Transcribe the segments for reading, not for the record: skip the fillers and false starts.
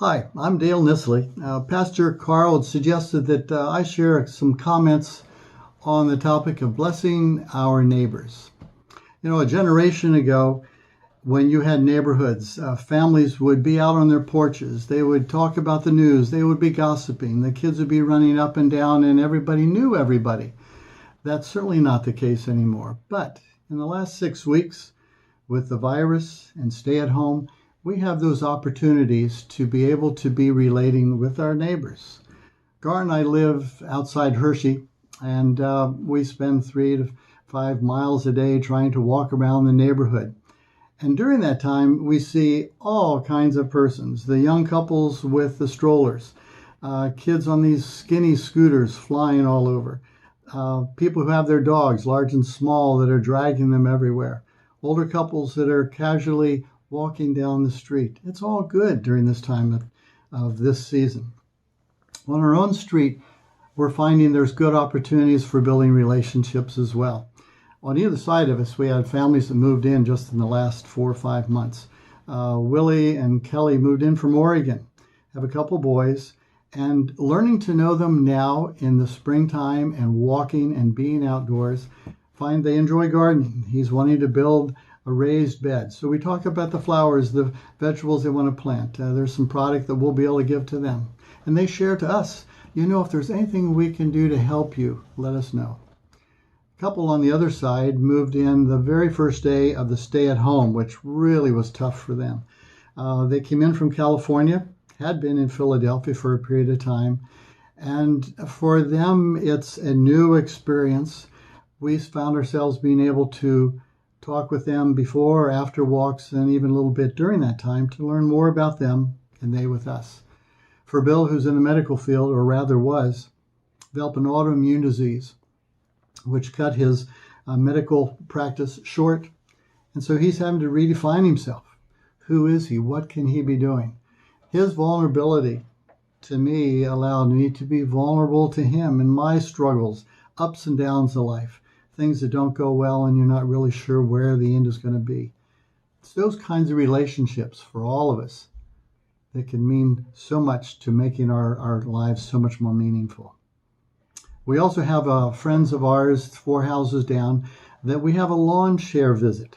Hi, I'm Dale Nissley. Pastor Carl had suggested that I share some comments on the topic of blessing our neighbors. You know, a generation ago, when you had neighborhoods, families would be out on their porches. They would talk about the news. They would be gossiping. The kids would be running up and down, and everybody knew everybody. That's certainly not the case anymore. But in the last 6 weeks, with the virus and stay at home, we have those opportunities to be able to be relating with our neighbors. Garnet and I live outside Hershey, and we spend 3 to 5 miles a day trying to walk around the neighborhood. And during that time, we see all kinds of persons, the young couples with the strollers, kids on these skinny scooters flying all over, people who have their dogs, large and small, that are dragging them everywhere, older couples that are casually walking down the street. It's all good during this time of this season. On our own street, we're finding there's good opportunities for building relationships as well. On either side of us, we had families that moved in just in the last 4 or 5 months. Willie and Kelly moved in from Oregon, have a couple boys, and learning to know them now in the springtime and walking and being outdoors, find they enjoy gardening. He's wanting to build a raised bed. So we talk about the flowers, the vegetables they want to plant. There's some product that we'll be able to give to them. And they share to us. You know, if there's anything we can do to help you, let us know. A couple on the other side moved in the very first day of the stay at home, which really was tough for them. They came in from California, had been in Philadelphia for a period of time. And for them, it's a new experience. We found ourselves being able to talk with them before or after walks, and even a little bit during that time, to learn more about them and they with us. For Bill, who's in the medical field, or rather was, developed an autoimmune disease, which cut his medical practice short. And so he's having to redefine himself. Who is he? What can he be doing? His vulnerability to me allowed me to be vulnerable to him in my struggles, ups and downs of life, things that don't go well and you're not really sure where the end is going to be. It's those kinds of relationships for all of us that can mean so much to making our lives so much more meaningful. We also have friends of ours 4 houses down that we have a lawn share visit.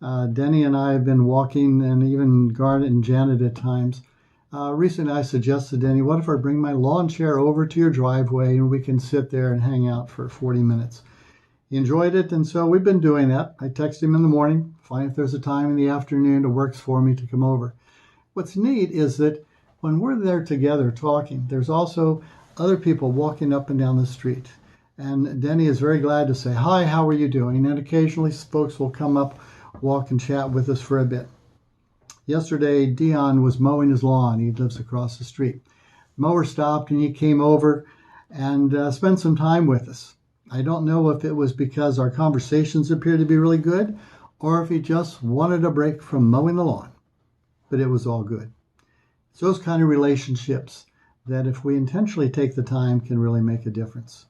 Denny and I have been walking, and even Garnet and Janet at times. Recently I suggested, Denny, what if I bring my lawn chair over to your driveway and we can sit there and hang out for 40 minutes? He enjoyed it, and so we've been doing that. I text him in the morning, find if there's a time in the afternoon that works for me to come over. What's neat is that when we're there together talking, there's also other people walking up and down the street. And Denny is very glad to say, hi, how are you doing? And occasionally folks will come up, walk and chat with us for a bit. Yesterday, Dion was mowing his lawn. He lives across the street. Mower stopped and he came over and spent some time with us. I don't know if it was because our conversations appeared to be really good or if he just wanted a break from mowing the lawn, but it was all good. It's those kind of relationships that if we intentionally take the time can really make a difference.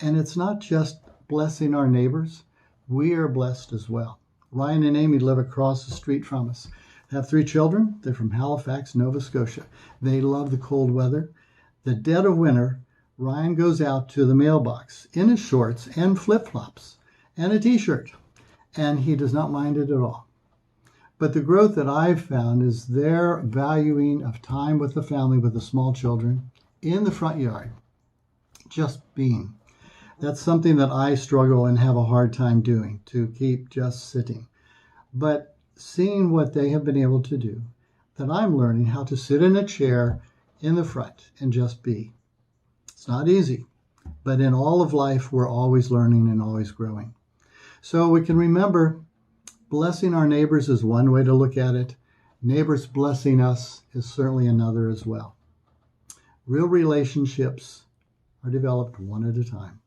And it's not just blessing our neighbors. We are blessed as well. Ryan and Amy live across the street from us. They have 3 children. They're from Halifax, Nova Scotia. They love the cold weather. The dead of winter, Ryan goes out to the mailbox in his shorts and flip-flops and a t-shirt, and he does not mind it at all. But the growth that I've found is their valuing of time with the family, with the small children, in the front yard, just being. That's something that I struggle and have a hard time doing, to keep just sitting. But seeing what they have been able to do, that I'm learning how to sit in a chair in the front and just be. It's not easy, but in all of life, we're always learning and always growing. So we can remember blessing our neighbors is one way to look at it. Neighbors blessing us is certainly another as well. Real relationships are developed one at a time.